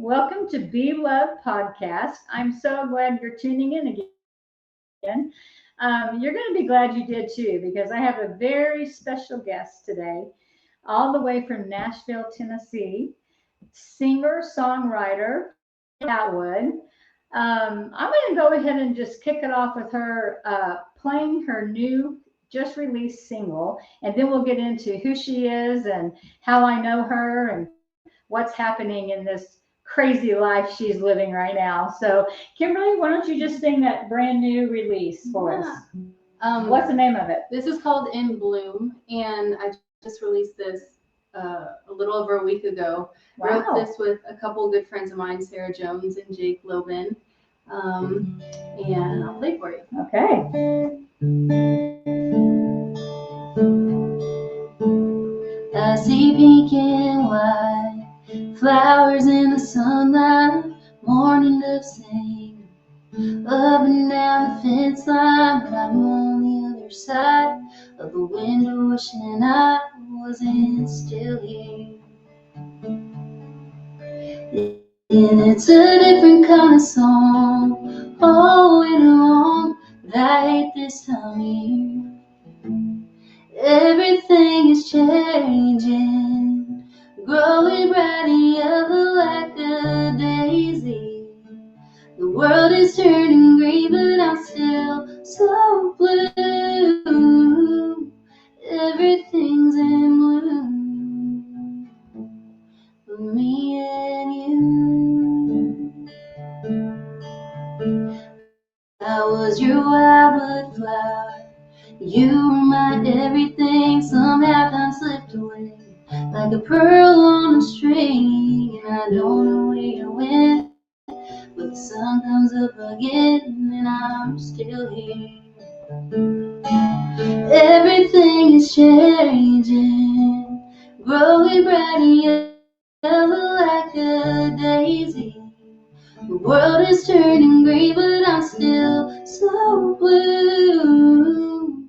Welcome to Be Love Podcast. I'm so glad you're tuning in again. You're going to be glad you did too, because I have a very special guest today, all the way from Nashville, Tennessee, singer-songwriter Atwood. I'm going to go ahead and just kick it off with her playing her new, just released single, and then we'll get into who she is and how I know her and what's happening in this crazy life she's living right now. So, Kimberly, why don't you just sing that brand new release for us? What's the name of it? This is called In Bloom, and I just released this a little over a week ago. Wow. Wrote this with a couple good friends of mine, Sarah Jones and Jake Lobin, and I'll play for you. Okay. I see pink and white flowers in the sunlight, morning of singing up and down the fence line, but I'm on the other side of the window wishing I wasn't still here. And it's a different kind of song all winter long, but I hate this time of year. Everything is changing, growing bright and yellow like a daisy. The world is turning green, but I'm still so blue. Everything's in bloom for me and you. I was your wildwood flower. You were my everything. Somehow time slipped away like a pearl on a string, and I don't know where you went, but the sun comes up again, and I'm still here. Everything is changing, growing bright and yellow like a daisy. The world is turning green, but I'm still so blue.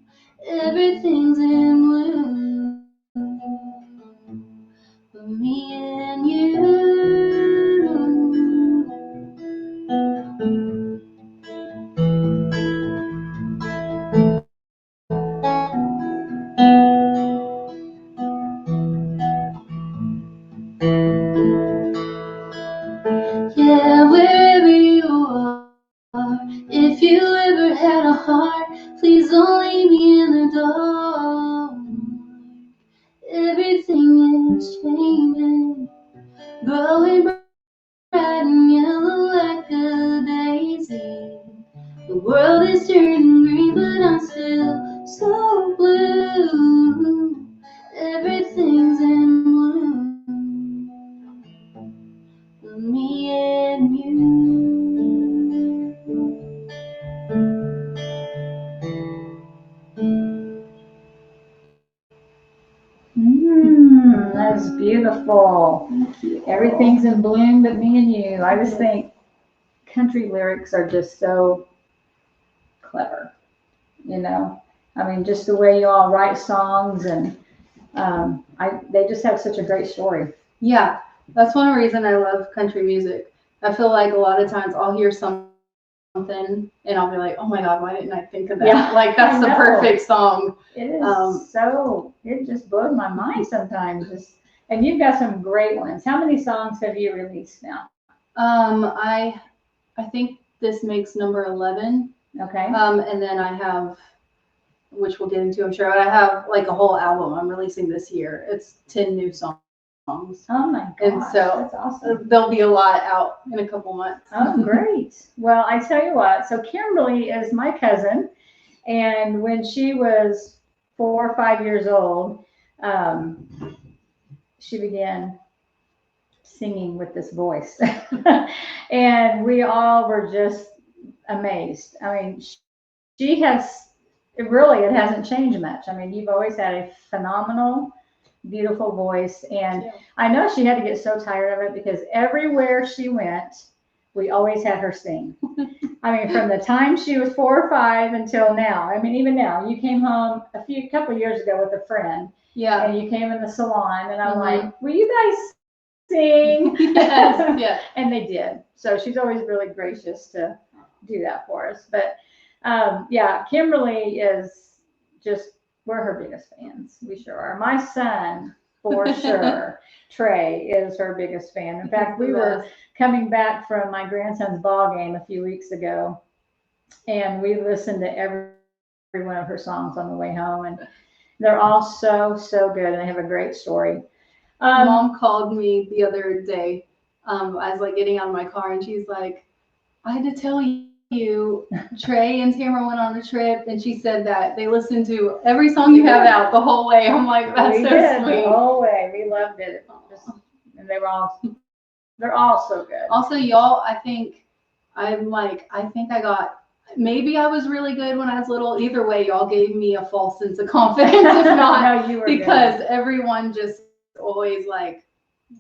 Everything's in bloom for me and you. Yeah, wherever you are, if you ever had a heart, please don't leave me in the dark. Everything is changing, growing bright and yellow like a daisy. The world is turning green, but I'm still so blue. Everything's in bloom for me and you. That's beautiful. Everything's in bloom but me and you. I just think country lyrics are just so clever, you know. I mean, just the way you all write songs, and they just have such a great story. Yeah, that's one reason I love country music. I feel like a lot of times I'll hear something and I'll be like, oh my God, why didn't I think of that? Yeah, like that's the I know. perfect song. It is it just blows my mind sometimes. And you've got some great ones. How many songs have you released now? I think this makes number 11. Okay. And then I have, which we'll get into, I'm sure, but I have like a whole album I'm releasing this year. It's 10 new songs. Oh my gosh, and so that's awesome. There'll be a lot out in a couple months. Oh, great. Well, I tell you what, so Kimberly is my cousin, and when she was 4 or 5 years old, she began singing with this voice. And we all were just amazed. I mean, it hasn't changed much. I mean, you've always had a phenomenal, beautiful voice. And I know she had to get so tired of it because everywhere she went, we always had her sing. I mean, from the time she was 4 or 5 until now. I mean, even now, you came home a couple years ago with a friend. Yeah. And you came in the salon, and I'm like, will you guys sing. Yes, yes. And they did. So she's always really gracious to do that for us. But yeah, Kimberly is just, we're her biggest fans. We sure are. My son, for sure, Trey, is her biggest fan. In fact, we were coming back from my grandson's ball game a few weeks ago, and we listened to every one of her songs on the way home, and they're all so, so good, and they have a great story. Mom called me the other day. I was like getting out of my car, and she's like, I had to tell you, Trey and Tamara went on a trip, and she said that they listened to every song you have out the whole way. I'm like, that's we so did sweet. The whole way. We loved it. And they're all so good. Also, y'all, I think I got, maybe I was really good when I was little. Either way, y'all gave me a false sense of confidence. If not, no, you were because good. everyone just always like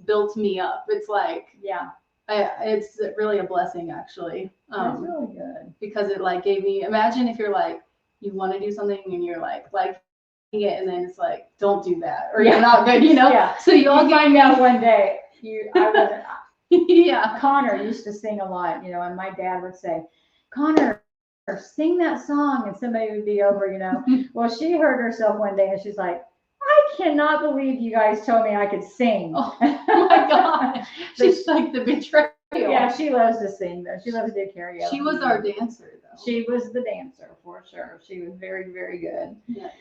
built me up. It's like, yeah, it's really a blessing, actually. That's really good. Because it like gave me, imagine if you're like, you want to do something and you're like it, and then it's like, don't do that, or you're not good, you know? Yeah. So y'all find out one day, I wasn't. Yeah. Connor used to sing a lot, you know, and my dad would say, Connor, sing that song, and somebody would be over, you know. Well, she heard herself one day, and she's like, I cannot believe you guys told me I could sing. Oh my God. She's like the betrayal. Yeah, she loves to sing, though. She loves to do karaoke. She was our dancer, though. She was the dancer, for sure. She was very, very good. Yes.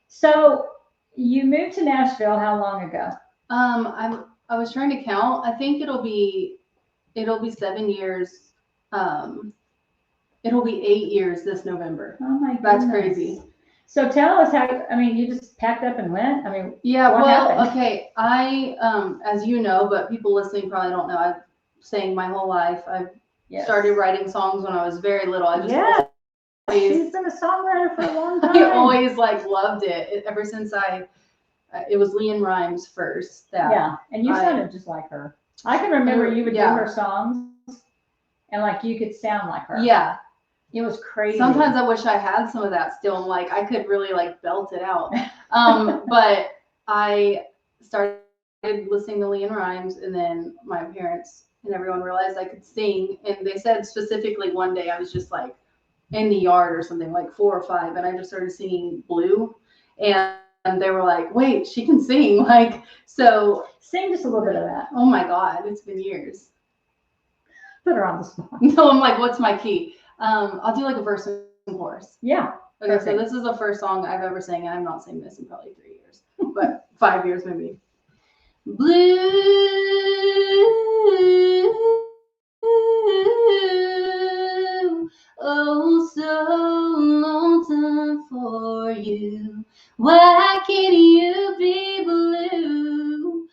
So you moved to Nashville how long ago? I was trying to count. I think it'll be 7 years. It'll be 8 years this November. Oh my goodness. That's crazy. So tell us how, I mean, you just packed up and went? I mean, yeah, what happened? Okay. I, as you know, but people listening probably don't know, I've sang my whole life. I've started writing songs when I was very little. I just she's been a songwriter for a long time. I always like loved it ever since it was Leanne Rhymes first. And you sounded just like her. I can remember you would do her songs, and like you could sound like her. Yeah. It was crazy. Sometimes I wish I had some of that still. Like I could really like belt it out. But I started listening to Leanne Rhymes, and then my parents and everyone realized I could sing. And they said specifically one day I was just like in the yard or something, like 4 or 5, and I just started singing Blue, and they were like, wait, she can sing. Like, so sing just a little bit of that. Oh my God, it's been years. Put her on the spot. No, I'm like, what's my key? I'll do like a verse and chorus. Yeah. Okay, perfect. So this is the first song I've ever sang, and I've not sang this in probably 3 years, but 5 years maybe. Blue, oh, so lonesome for you. Why can't you be blue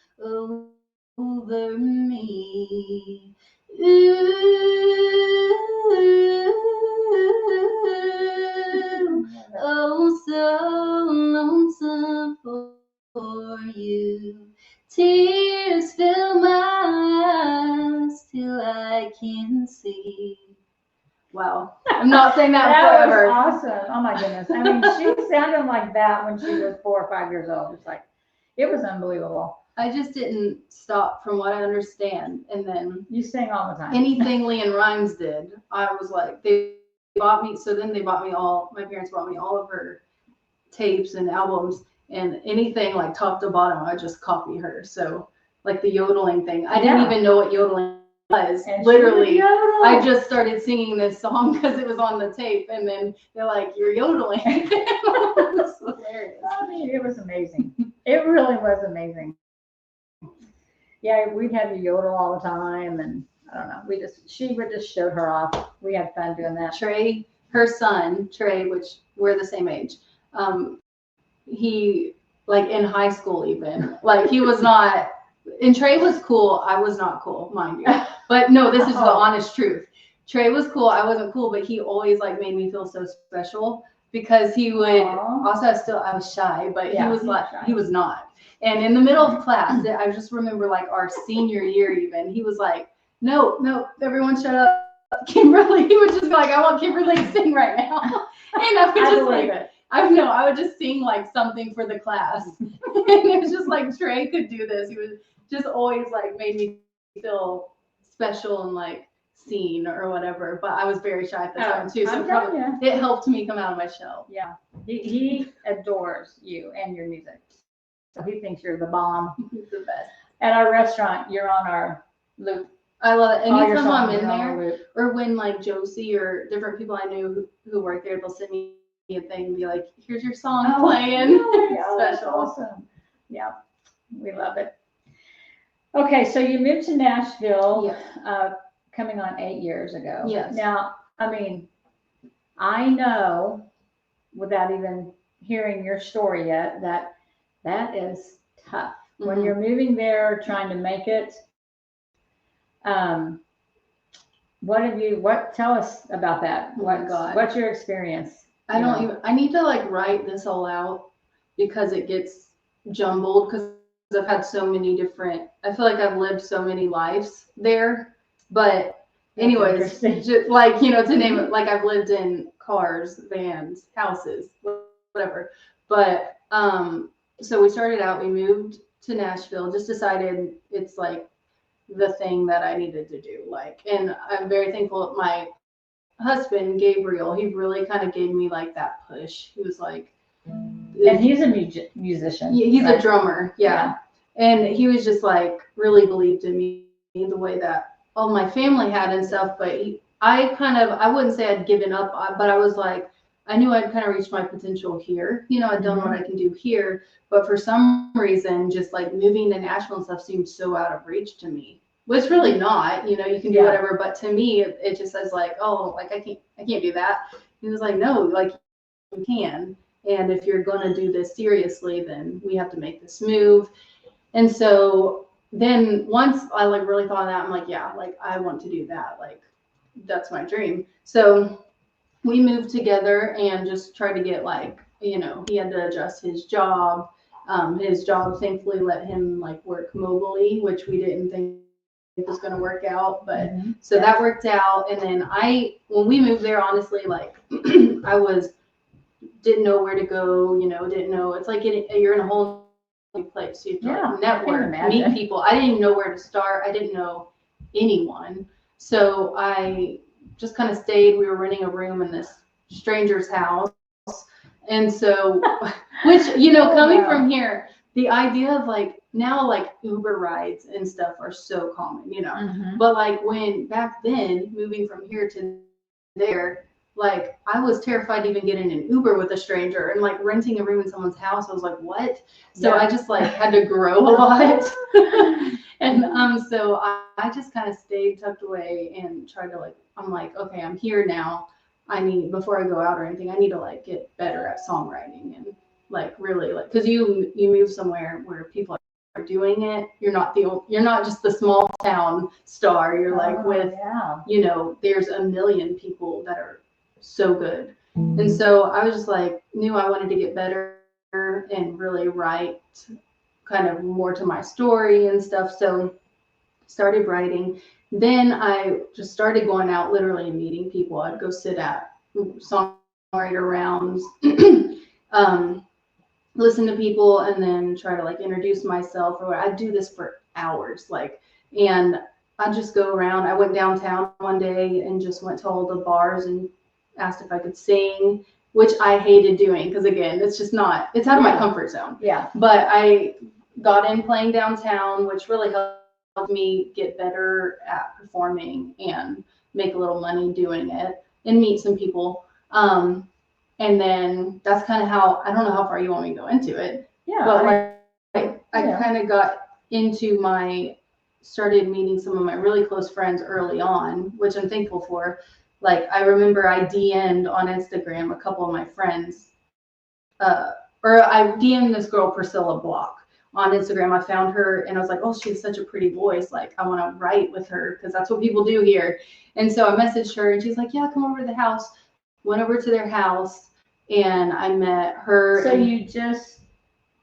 over me? Ooh, oh, so lonesome for you. Tears fill my eyes till I can see. Wow. I'm not saying that forever. That was awesome. Oh my goodness. I mean, she sounded like that when she was 4 or 5 years old. It's like, it was unbelievable. I just didn't stop from what I understand. And then you sang all the time. Anything Leanne Rhymes did, I was like, they bought me. So then my parents bought me all of her tapes and albums, and anything like top to bottom, I just copy her. So like the yodeling thing, I didn't even know what yodeling was. And literally, I just started singing this song because it was on the tape, and then they're like, "You're yodeling." It was hilarious. I mean, it was amazing. It really was amazing. Yeah, we'd have you yodel all the time, and I don't know. She would just showed her off. We had fun doing that. Trey, her son, Trey, which we're the same age. He like in high school even, like he was not, and Trey was cool. I was not cool, mind you. But no, this is the honest truth. Trey was cool. I wasn't cool, but he always like made me feel so special because he would also I was shy, but he was like, he was not. And in the middle of class, I just remember like our senior year even, he was like, no, everyone shut up. Kimberly, he would just be like, I want Kimberly to sing right now. And I would just like, I would just sing like something for the class. And it was just like, Trey could do this. He would just always like made me feel special and like seen or whatever. But I was very shy at the time too, so I'm telling you. it helped me come out of my shell. Yeah, he adores you and your music. So he thinks you're the bomb. He's the best. At our restaurant, you're on our loop. I love it. All your Anytime I'm songs in are on our there, loop. or when like Josie or different people I knew who work there, they'll send me a thing and be like, "Here's your song playing." Really? Oh, that's Special. awesome. Yeah, we love it. Okay, so you moved to Nashville, Yes. coming on 8 years ago. Yes. Now, I mean, I know, without even hearing your story yet, that that is tough. When Mhm. you're moving there, trying to make it, um, tell us about that? Oh my God. What's your experience? I need to like write this all out because it gets jumbled because I've had so many different, I feel like I've lived so many lives there. But anyways, just like, to name it, like I've lived in cars, vans, houses, whatever. But so we started out, we moved to Nashville, just decided it's like the thing that I needed to do. Like, and I'm very thankful my husband, Gabriel, he really kind of gave me like that push. He was like, and he's a musician. He's right? a drummer. Yeah. And he was just like really believed in me the way that all my family had and stuff. But I wouldn't say I'd given up, but I was like, I knew I'd kind of reached my potential here. I'd done what I can do here. But for some reason, just like moving to Nashville and stuff seemed so out of reach to me. Well, it's really not, you can do whatever. But to me, it just says like, oh, like I can't do that. He was like, no, like you can. And if you're going to do this seriously, then we have to make this move. And so then once I like really thought of that, I'm like, yeah, like I want to do that. Like that's my dream. So we moved together and just tried to get like, he had to adjust his job. His job thankfully let him like work mobily, which we didn't think it was going to work out. But so that worked out. And then when we moved there, honestly, like didn't know where to go, didn't know. It's like you're in a whole new place. You have to like network, meet people. I didn't even know where to start. I didn't know anyone. So I just kind of stayed. We were renting a room in this stranger's house. And so, which, coming from here, the idea of like, now like Uber rides and stuff are so common, but like back then, moving from here to there, like I was terrified to even get in an Uber with a stranger and like renting a room in someone's house. I was like, what? So I just like had to grow a lot. And so I just kind of stayed tucked away and tried to like, I'm like, okay, I'm here now. Before I go out or anything, I need to like get better at songwriting and like really like, because you move somewhere where people are doing it. You're not just the small town star. You're like there's a million people that are so good. And so I was just like, knew I wanted to get better and really write kind of more to my story and stuff. So started writing. Then I just started going out literally and meeting people. I'd go sit at songwriter rounds, listen to people, and then try to like introduce myself. Or I'd do this for hours, and I'd just go around. I went downtown one day and just went to all the bars and asked if I could sing, which I hated doing because again, it's out of my comfort zone. Yeah. But I got in playing downtown, which really helped me get better at performing and make a little money doing it and meet some people. And then that's kind of how, I don't know how far you want me to go into it. Yeah. But I kind of got into started meeting some of my really close friends early on, which I'm thankful for. Like, I remember I DM'd on Instagram a couple of my friends, or I DM'd this girl, Priscilla Block, on Instagram. I found her and I was like, oh, she has such a pretty voice. Like, I want to write with her because that's what people do here. And so I messaged her and she's like, yeah, come over to the house. Went over to their house and I met her. So you just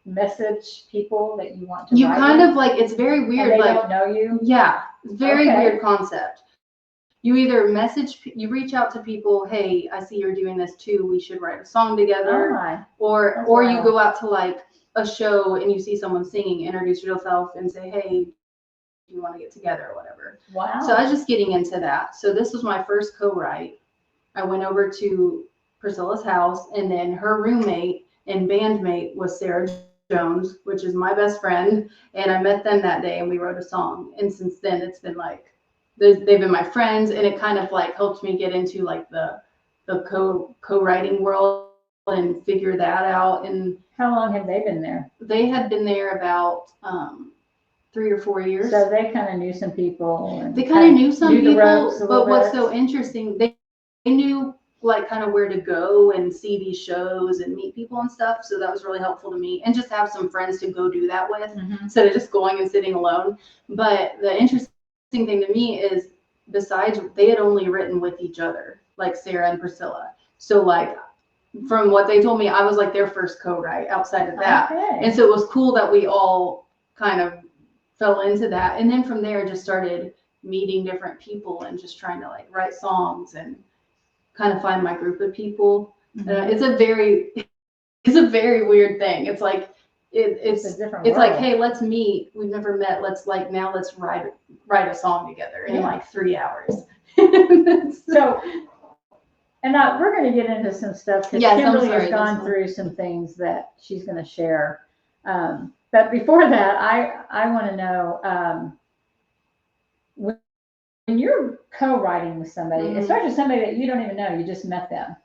message people that you want to write kind with? Of like, it's very weird. And they don't know you? Yeah, very weird concept. You either you reach out to people, hey, I see you're doing this too, we should write a song together. Or you go out to like a show and you see someone singing, introduce yourself and say, hey, you want to get together or whatever. Wow. So I was just getting into that. So this was my first co-write. I went over to Priscilla's house, and then her roommate and bandmate was Sarah Jones, which is my best friend. And I met them that day and we wrote a song. And since then it's been like, they've been my friends, and it kind of like helped me get into like the co-writing world and figure that out. And how long have they been there? they had been there about 3 or 4 years. So they kind of knew some people. And they kind of knew some people, but what's bit. so interesting, they knew like kind of where to go and see these shows and meet people and stuff. So that was really helpful to me, and just have some friends to go do that with instead of just going and sitting alone. But the interesting thing to me is, besides, they had only written with each other, like Sarah and Priscilla. So like, from what they told me, I was like their first co-write outside of that. Okay. And so it was cool that we all kind of fell into that. And then from there just started meeting different people and just trying to like write songs and kind of find my group of people. It's a very weird thing. It's like it's a different it's world. like, hey, let's meet. We've never met. Let's like now let's write a song together in like 3 hours. So, and we're going to get into some stuff because Kimberly has gone through some things that she's going to share. But before that, I want to know, when you're co-writing with somebody, especially somebody that you don't even know, you just met them,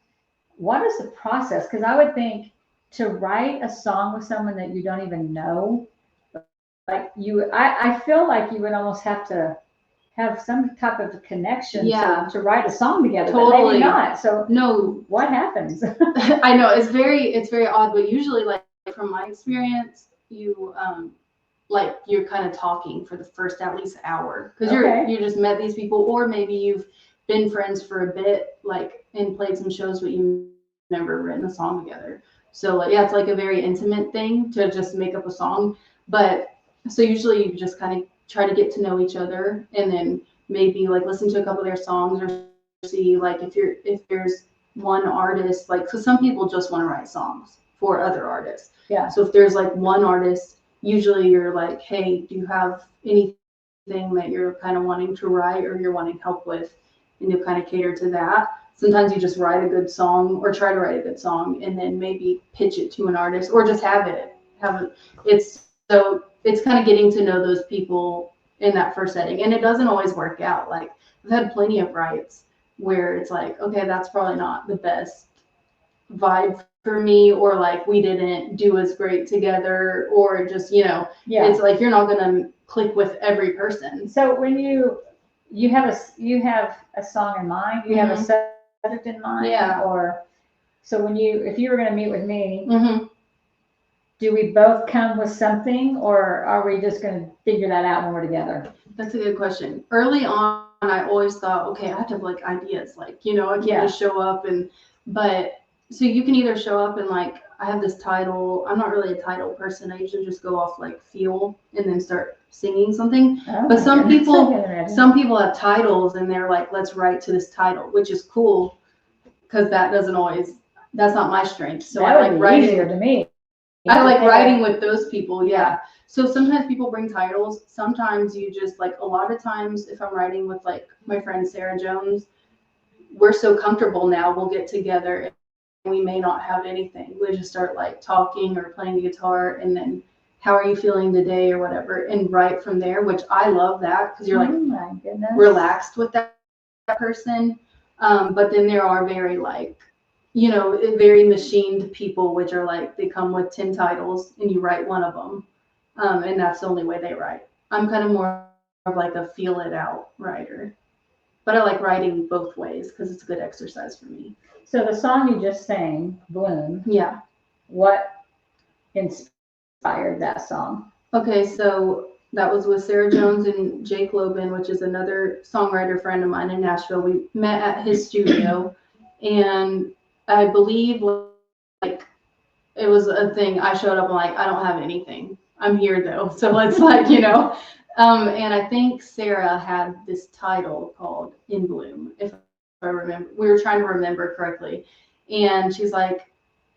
what is the process? Because I would think to write a song with someone that you don't even know, like I feel like you would almost have to have some type of connection to write a song together, but maybe not. So no, what happens? I know it's very odd, but usually, like from my experience, you like you're kind of talking for the first at least hour, because you just met these people, or maybe you've been friends for a bit, like, and played some shows, but you've never written a song together. So like, yeah, it's like a very intimate thing to just make up a song. But so usually you just kind of try to get to know each other, and then maybe like listen to a couple of their songs, or see like if there's one artist, like, because some people just want to write songs for other artists. Yeah. So if there's like one artist, usually you're like, hey, do you have anything that you're kind of wanting to write or you're wanting help with? And you'll kind of cater to that. Sometimes you just write a good song, or try to write a good song, and then maybe pitch it to an artist, or just have it. It's kind of getting to know those people in that first setting. And it doesn't always work out. Like, I've had plenty of writes where it's like, okay, that's probably not the best vibe for me, or like we didn't do as great together, or just, it's like you're not gonna click with every person. So when you have a song in mind, you have a subject in mind, or so if you were going to meet with me, do we both come with something, or are we just going to figure that out when we're together? That's a good question. Early on, I always thought, okay, I have to have like ideas, like, I can't just show up but so you can either show up and like, I have this title. I'm not really a title person. I usually just go off like feel and then start singing something. But some people have titles and they're like, let's write to this title, which is cool, because that's not my strength. So that would be easier to me. I like writing with those people. Yeah. So sometimes people bring titles. Sometimes you just like, a lot of times if I'm writing with like my friend Sarah Jones, we're so comfortable now, we'll get together. We may not have anything. We just start like talking or playing the guitar, and then how are you feeling today or whatever, and write from there, which I love that, because you're like relaxed with that person. But then there are very like, very machined people, which are like, they come with 10 titles and you write one of them. And that's the only way they write. I'm kind of more of like a feel it out writer, but I like writing both ways because it's a good exercise for me. So the song you just sang, Bloom. Yeah. What inspired that song? Okay, so that was with Sarah Jones and Jake Lobin, which is another songwriter friend of mine in Nashville. We met at his studio, and I believe like it was a thing. I showed up and like, I don't have anything. I'm here though, so let's like, and I think Sarah had this title called In Bloom, if I remember. We were trying to remember correctly, and she's like,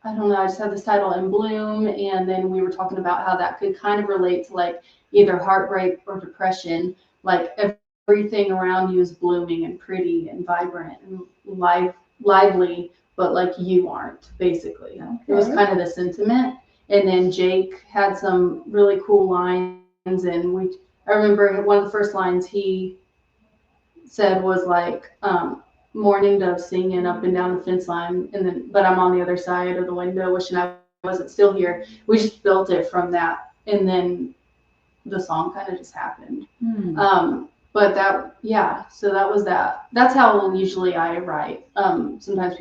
I don't know, I just had this title In Bloom, and then we were talking about how that could kind of relate to like either heartbreak or depression. Like everything around you is blooming and pretty and vibrant and lively, but like you aren't, basically. Okay. It was kind of the sentiment. And then Jake had some really cool lines, and I remember one of the first lines he said was like, morning dove singing up and down the fence line, and then but I'm on the other side of the window wishing I wasn't still here. We just built it from that, and then the song kind of just happened. But that, yeah, so that was that. That's how usually I write. Sometimes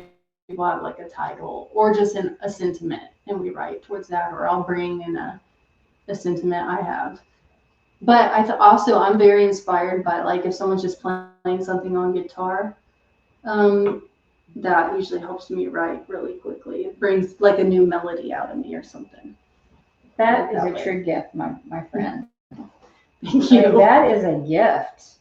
people have like a title or just a sentiment, and we write towards that, or I'll bring in a sentiment I have. But also I'm very inspired by like if someone's just playing something on guitar, that usually helps me write really quickly. It brings like a new melody out of me or something. That is a true gift, my friend. Thank you. That is a gift.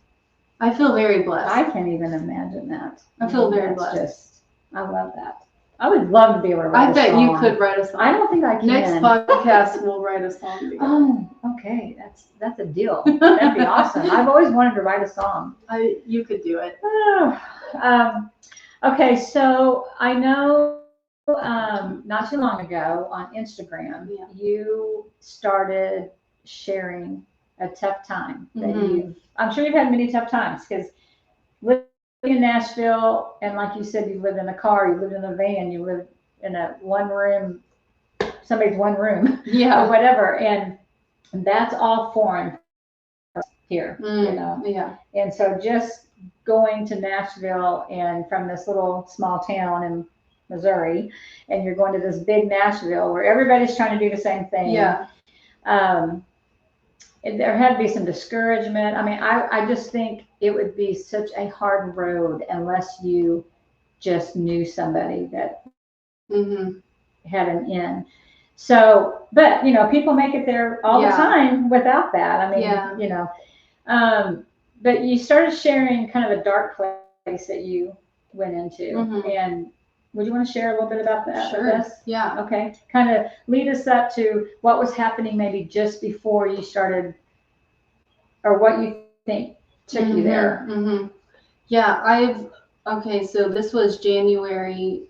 I feel very blessed. I can't even imagine that. I feel very blessed. I love that. I would love to be able to write a song. I bet you could write a song. I don't think I can. Next podcast, we'll write a song together. Oh, okay. That's a deal. That'd be awesome. I've always wanted to write a song. You could do it. Okay, so I know not too long ago on Instagram, you started sharing a tough time that I'm sure you've had many tough times, because living in Nashville, and like you said, you lived in a car, you lived in a van, you lived in a somebody's one room, or whatever, and that's all foreign here, you know. Yeah. And so just going to Nashville, and from this little small town in Missouri, and you're going to this big Nashville where everybody's trying to do the same thing. Yeah. There had to be some discouragement. I mean, I just think it would be such a hard road unless you just knew somebody that had an in. So, but, you know, people make it there all the time without that. I mean, you know, but you started sharing kind of a dark place that you went into. And would you want to share a little bit about that? Sure. Yeah. Okay. Kind of lead us up to what was happening maybe just before you started, or what you think took you there. Yeah, okay, so this was January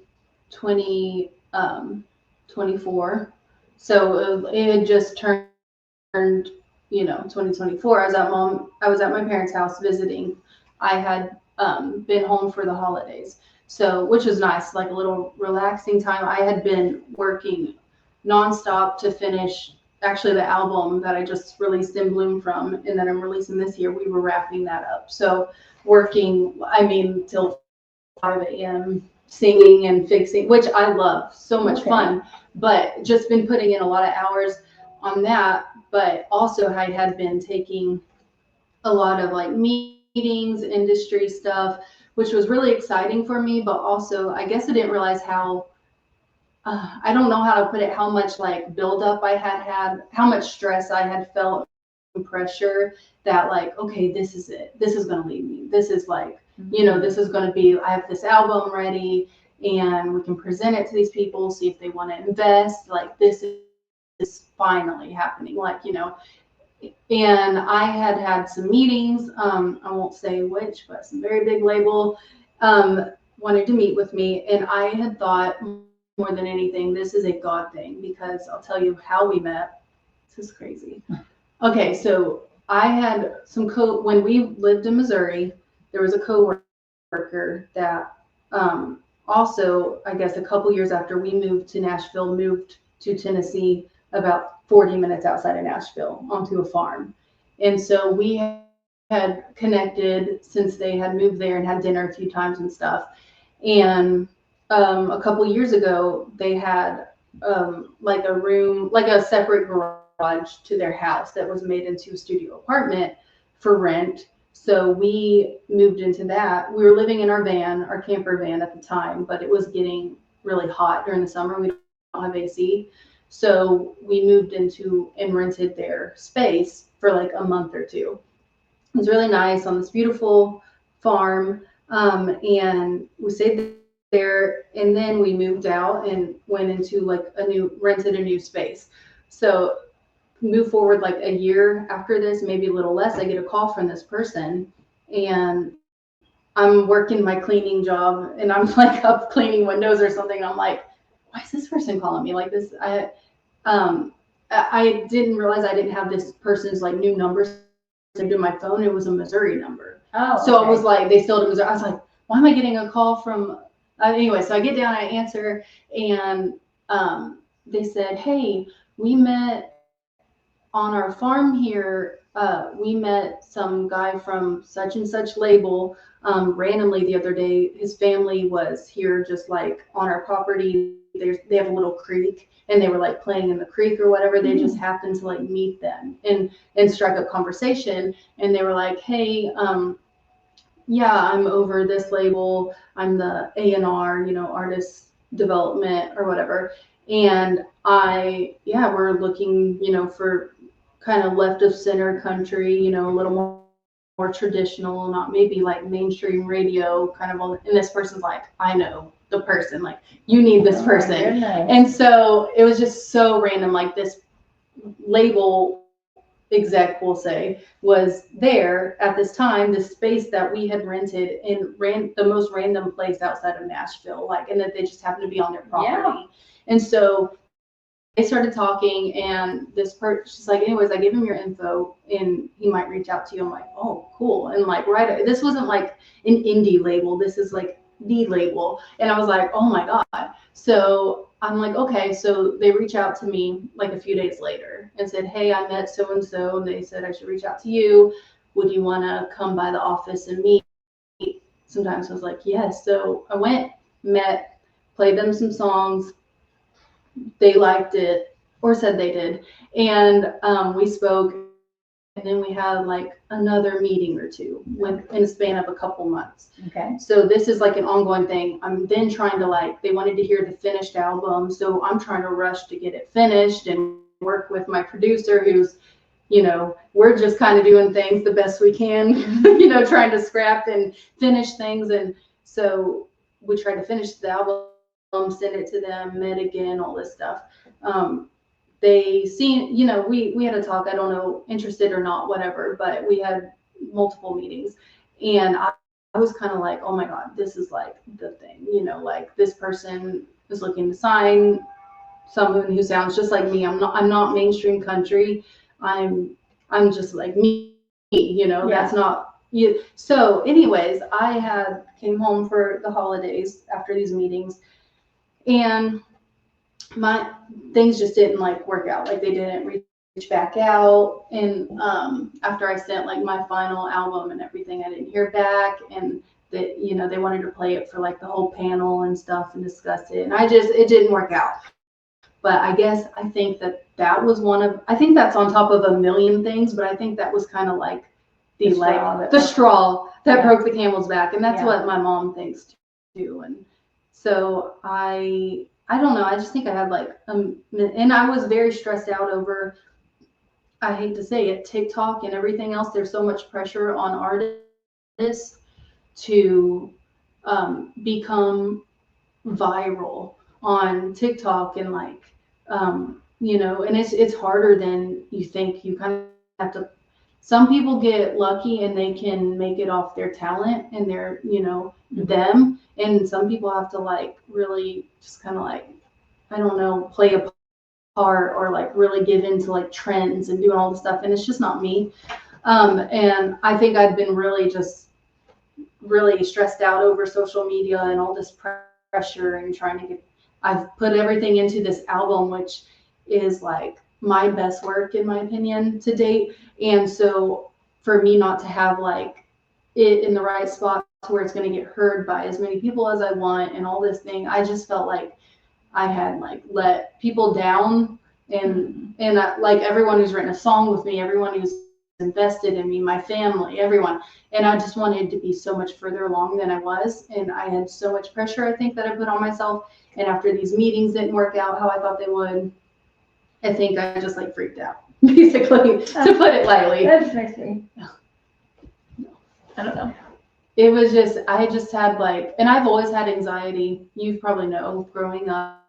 2024. So it had just turned, you know, 2024. I was at my parents' house visiting. I had been home for the holidays. So, which was nice, like a little relaxing time. I had been working nonstop to finish actually the album that I just released In Bloom from, and that I'm releasing this year. We were wrapping that up. So working, I mean, till 5 a.m. singing and fixing, which I love, so much fun, but just been putting in a lot of hours on that. But also I had been taking a lot of like meetings, industry stuff, which was really exciting for me, but also I guess I didn't realize how, I don't know how to put it, how much like buildup I had, how much stress I had felt, and pressure that like, okay, this is it. This is going to lead me. This is like, you know, this is going to be, I have this album ready and we can present it to these people, see if they want to invest. Like this is finally happening. Like, you know, and I had some meetings, I won't say which, but some very big label wanted to meet with me. And I had thought more than anything, this is a God thing, because I'll tell you how we met. This is crazy. Okay, so I had when we lived in Missouri, there was a coworker that also, I guess a couple years after we moved to Nashville, moved to Tennessee, about 40 minutes outside of Nashville, onto a farm. And so we had connected since they had moved there and had dinner a few times and stuff. And a couple years ago, they had like a room, like a separate garage to their house that was made into a studio apartment for rent. So we moved into that. We were living in our van, our camper van at the time, but it was getting really hot during the summer. We don't have AC. So we moved into and rented their space for like a month or two. It was really nice on this beautiful farm. And we stayed there, and then we moved out and went into like rented a new space. So move forward like a year after this, maybe a little less, I get a call from this person, and I'm working my cleaning job, and I'm like up cleaning windows or something. And I'm like, why is this person calling me like this? I didn't realize I didn't have this person's like new numbers saved in my phone. It was a Missouri number. Oh, So okay. I was like, they still in Missouri. I was like, why am I getting a call from? Anyway, so I get down, I answer, and they said, hey, we met on our farm here. We met some guy from such and such label randomly the other day. His family was here just like on our property. They have a little creek, and they were like playing in the creek or whatever. They just happened to like meet them and strike up conversation. And they were like, hey, yeah, I'm over this label. I'm the A&R, artist development or whatever. And we're looking, for kind of left of center country, a little more traditional, not maybe like mainstream radio kind of. And this person's like, I know the person, like, you need this person. And so it was just so random. Like, this label exec, we'll say, was there at this time, this space that we had rented in the most random place outside of Nashville, like, and that they just happened to be on their property. Yeah. And so they started talking, and this she's like, anyways, I gave him your info and he might reach out to you. I'm like, oh, cool. And like, this wasn't like an indie label. This is like the label. And I was like, oh my God. So I'm like, okay. So they reach out to me like a few days later and said, hey, I met so-and-so, and they said I should reach out to you. Would you want to come by the office and meet? Sometimes I was like, yes. So I went, met, played them some songs. They liked it, or said they did. And we spoke, and then we had like another meeting or two in a span of a couple months. Okay. So this is like an ongoing thing. I'm then trying to they wanted to hear the finished album. So I'm trying to rush to get it finished and work with my producer who's, we're just kind of doing things the best we can, trying to scrap and finish things. And so we tried to finish the album, send it to them, met again, all this stuff. They seen, we had a talk, I don't know, interested or not, whatever, but we had multiple meetings. And I was kind of like, oh my God, this is like the thing, like this person is looking to sign someone who sounds just like me. I'm not mainstream country. I'm just like me, Yeah. That's not you. So anyways, I came home for the holidays after these meetings, and my things just didn't work out. Like, they didn't reach back out. And after I sent my final album and everything, I didn't hear back. And that, they wanted to play it for the whole panel and stuff and discuss it. And it didn't work out. But I think that was I think that's on top of a million things, but I think that was kind of the straw that broke the camel's back. And that's what my mom thinks too. And so I don't know. I just think I had and I was very stressed out over, I hate to say it, TikTok and everything else. There's so much pressure on artists to become viral on TikTok and and it's harder than you think. You kind of have to, some people get lucky and they can make it off their talent and their, them. And some people have to really just kind of I don't know, play a part or really give into trends and doing all the stuff. And it's just not me. And I think I've been really stressed out over social media and all this pressure and trying to I've put everything into this album, which is my best work in my opinion to date. And so for me not to have it in the right spot to where it's going to get heard by as many people as I want and all this thing, I just felt like I had let people down, and everyone who's written a song with me, everyone who's invested in me, my family, everyone. And I just wanted to be so much further along than I was. And I had so much pressure, I think, that I put on myself. And after these meetings didn't work out how I thought they would, I think I just freaked out, basically, to put it lightly. That just makes me, I don't know. it was just, I just had like, and I've always had anxiety. You probably know growing up.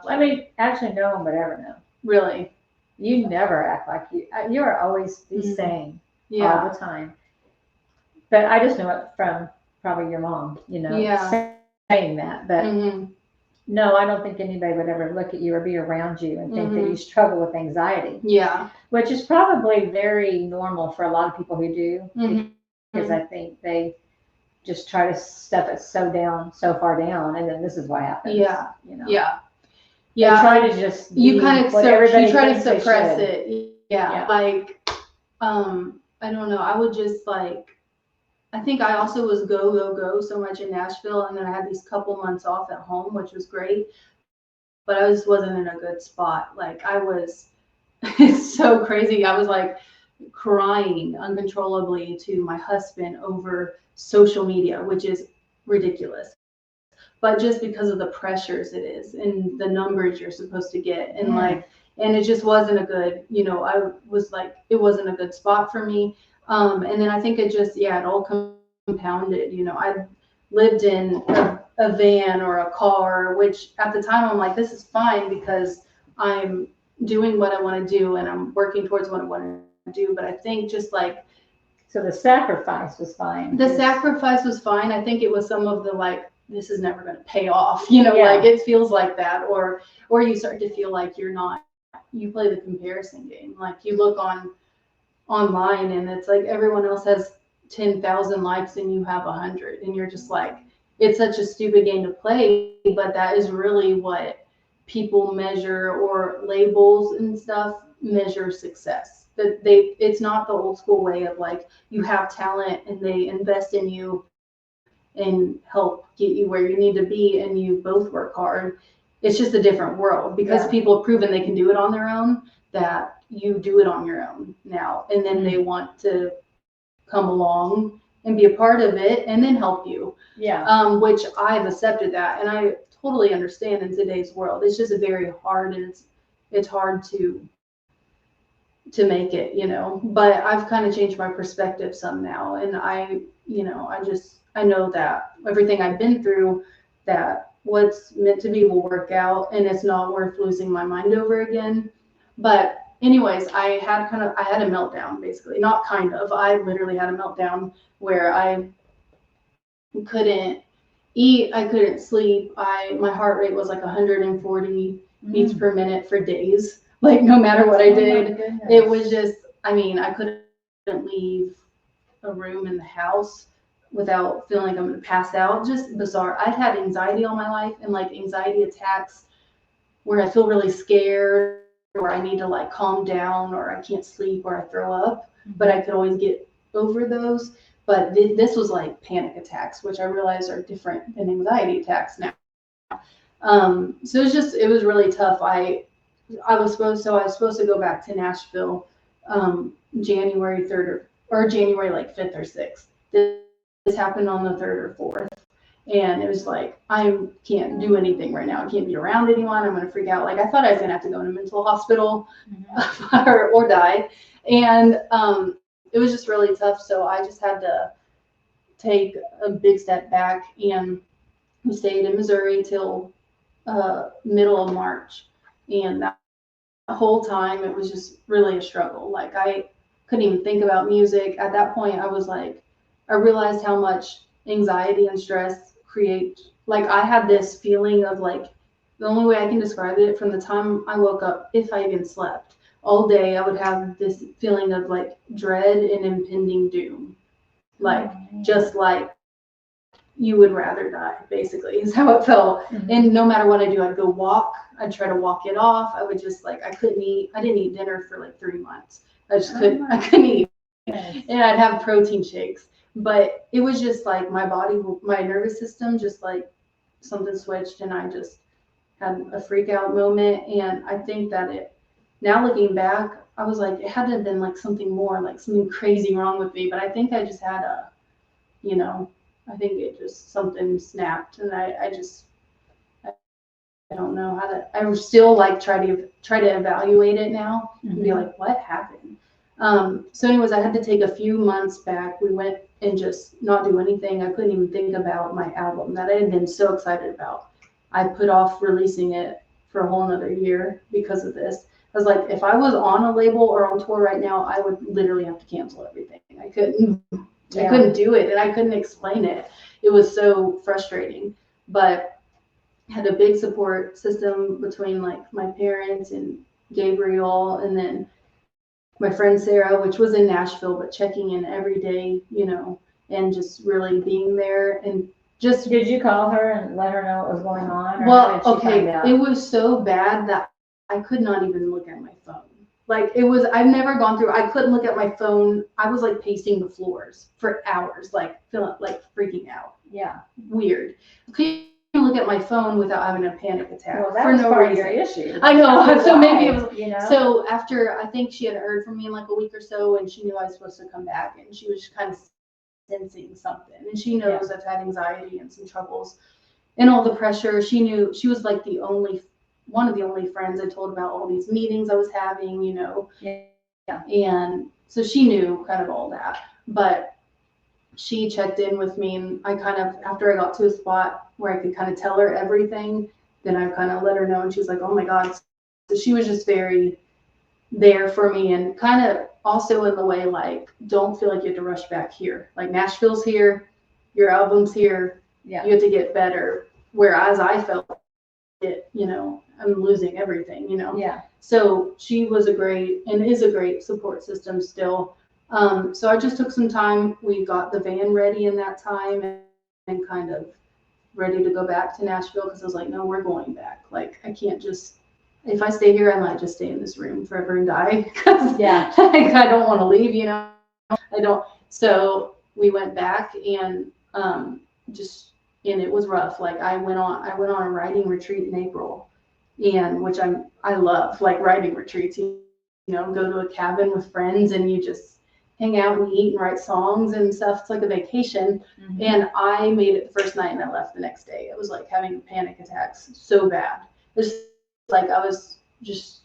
I mean, actually, no one would ever know. Really? You never act like you are always the same Yeah. all the time. But I just know it from probably your mom, Yeah. saying that. But Mm-hmm. no, I don't think anybody would ever look at you or be around you and think that you struggle with anxiety, Yeah. which is probably very normal for a lot of people who do, Mm-hmm. because I think they just try to stuff it so far down, and then this is what happens. Yeah. Yeah. Yeah. They try to just You kind of what everybody you try to thinks they suppress should. it. Yeah. Like, I don't know. I would just like, I think I also was go so much in Nashville, and then I had these couple months off at home, which was great, but I just wasn't in a good spot. Like I was, it's so crazy. I was like crying uncontrollably to my husband over social media, which is ridiculous. But just because of the pressures it is and the numbers you're supposed to get, and and it just wasn't a good, I was like, it wasn't a good spot for me. And then I think it just, it all compounded. I lived in a van or a car, which at the time I'm like, this is fine because I'm doing what I want to do and I'm working towards what I want to do. But I think just like, so the sacrifice was fine. The sacrifice was fine. I think it was some of the like, this is never going to pay off, like it feels like that, or you start to feel like you play the comparison game. Like you look online and it's like everyone else has 10,000 likes and you have 100, and you're just like, it's such a stupid game to play, but that is really what people measure, or labels and stuff measure success. That it's not the old school way of like, you have talent and they invest in you and help get you where you need to be and you both work hard. It's just a different world because people have proven they can do it on their own, that you do it on your own now, and then they want to come along and be a part of it and then help you. Which I've accepted that, and I totally understand in today's world. It's just very hard, and it's hard to make it, but I've kind of changed my perspective some now, and I know that everything I've been through, that what's meant to be will work out, and it's not worth losing my mind over again. But anyways, I had a meltdown, basically. Not kind of, I literally had a meltdown where I couldn't eat, I couldn't sleep, my heart rate was like 140 beats per minute for days. Like no matter what I did, it was just, I couldn't leave a room in the house without feeling like I'm going to pass out. Just bizarre. I'd had anxiety all my life, and like anxiety attacks where I feel really scared, or I need to like calm down, or I can't sleep, or I throw up, but I could always get over those. But this was like panic attacks, which I realize are different than anxiety attacks now. So it was really tough. I was supposed to go back to Nashville January 3rd or January like 5th or 6th. This happened on the 3rd or 4th. And it was like, I can't do anything right now. I can't be around anyone. I'm going to freak out. Like, I thought I was going to have to go in a mental hospital or die. And it was just really tough. So I just had to take a big step back, and we stayed in Missouri till middle of March. And that whole time, it was just really a struggle. Like, I couldn't even think about music. At that point, I was like, I realized how much anxiety and stress create. Like, I had this feeling of like, the only way I can describe it, from the time I woke up, if I even slept, all day, I would have this feeling of like dread and impending doom. Like, just like you would rather die, basically, is how it felt. And no matter what I do, I'd go walk. I'd try to walk it off. I would just like, I couldn't eat. I didn't eat dinner for like 3 months. I couldn't eat. And I'd have protein shakes. But it was just like my body, my nervous system, just like something switched, and I just had a freak out moment. And I think that now looking back, I was like, it had to have been like something more, like something crazy wrong with me. But I think I just had I think it just, something snapped, and I don't know how to. I still like try to evaluate it now and be like, what happened? So anyways, I had to take a few months back. We went and just not do anything. I couldn't even think about my album that I had been so excited about. I put off releasing it for a whole another year because of this. I was like, if I was on a label or on tour right now, I would literally have to cancel everything. I couldn't do it, and I couldn't explain it. It was so frustrating. But I had a big support system between like my parents and Gabriel, and then my friend Sarah, which was in Nashville, but checking in every day, and just really being there and just. Did you call her and let her know what was going on? Or Well, how did she okay, find out? it was so bad that I could not even look at my phone. Like I've never gone through, I couldn't look at my phone. I was like pacing the floors for hours, like feeling like freaking out. Yeah. Weird. I couldn't look at my phone without having a panic attack Well, that for was no part reason. of your issue. I know. So maybe it was, you know. So after, I think she had heard from me in like a week or so, and she knew I was supposed to come back, and she was kind of sensing something, and she knows I've had anxiety and some troubles and all the pressure. She knew. She was like one of the only friends I told about all these meetings I was having, Yeah. and so she knew kind of all that. But she checked in with me, and I kind of, after I got to a spot where I could kind of tell her everything, then I kind of let her know, and she was like, oh my God. So she was just very there for me, and kind of also in the way, like, don't feel like you have to rush back here. Like, Nashville's here, your album's here, Yeah. you have to get better. Whereas I felt it, I'm losing everything, Yeah. So she was a great and is a great support system still. So I just took some time. We got the van ready in that time, and kind of ready to go back to Nashville, because I was like, no, we're going back. Like, I can't just, if I stay here, I might just stay in this room forever and die. Yeah. I don't want to leave, I don't. So we went back, and and it was rough. Like, I went on a writing retreat in April, and which I love, like, writing retreats. Go to a cabin with friends, and you just hang out and eat and write songs and stuff. It's like a vacation. Mhm. And I made it the first night, and I left the next day. It was like having panic attacks so bad. It's like I was just,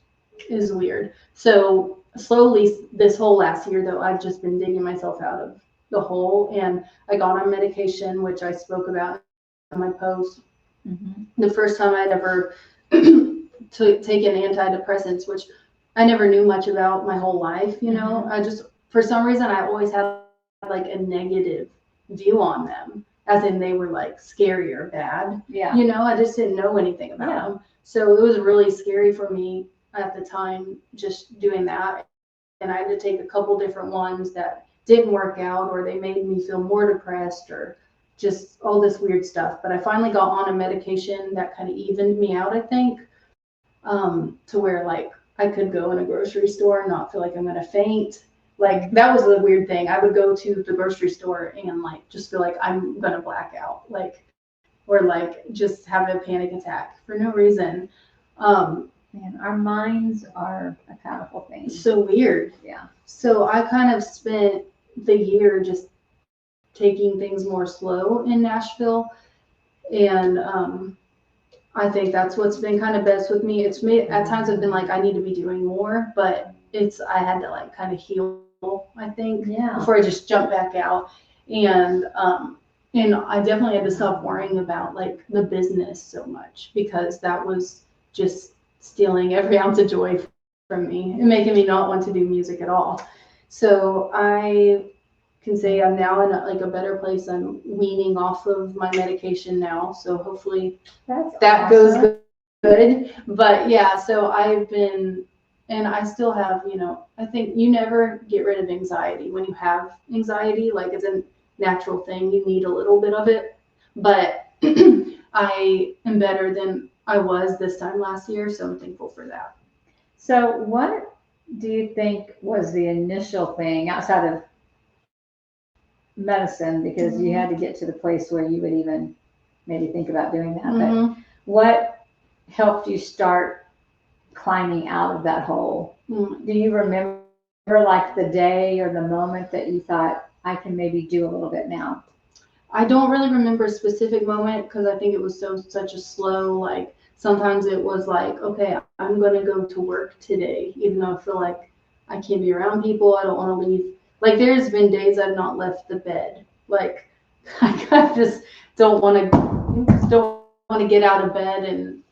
is weird. So slowly this whole last year, though, I've just been digging myself out of the hole, and I got on medication, which I spoke about in my post. Mhm. The first time I'd ever taken antidepressants, which I never knew much about my whole life. I just, for some reason, I always had like a negative view on them, as in they were like scary or bad. Yeah. I just didn't know anything about them. So it was really scary for me at the time, just doing that. And I had to take a couple different ones that didn't work out, or they made me feel more depressed, or just all this weird stuff. But I finally got on a medication that kind of evened me out, I think, to where, like, I could go in a grocery store and not feel like I'm gonna faint. Like, that was the weird thing. I would go to the grocery store and like just feel like I'm gonna black out, like, or like just have a panic attack for no reason. Man, our minds are a powerful thing. So weird. Yeah. So I kind of spent the year just taking things more slow in Nashville, and I think that's what's been kind of best with me. It's made, at times I've been like, I need to be doing more, but I had to like kind of heal, I think, before I just jump back out. And I definitely had to stop worrying about like the business so much, because that was just stealing every ounce of joy from me and making me not want to do music at all. So I can say I'm now in a better place. I'm weaning off of my medication now, so hopefully that goes good. But yeah, so I've been, and I still have, I think you never get rid of anxiety when you have anxiety. Like, it's a natural thing. You need a little bit of it, but I am better than I was this time last year, so I'm thankful for that. So what do you think was the initial thing outside of medicine, because you had to get to the place where you would even maybe think about doing that, but what helped you start climbing out of that hole? Do you remember like the day or the moment that you thought, I can maybe do a little bit now? I don't really remember a specific moment, because I think it was such a slow, like, sometimes it was like, okay, I'm going to go to work today, even though I feel like I can't be around people. I don't want to leave. Like there's been days I've not left the bed. Like I just don't want to get out of bed and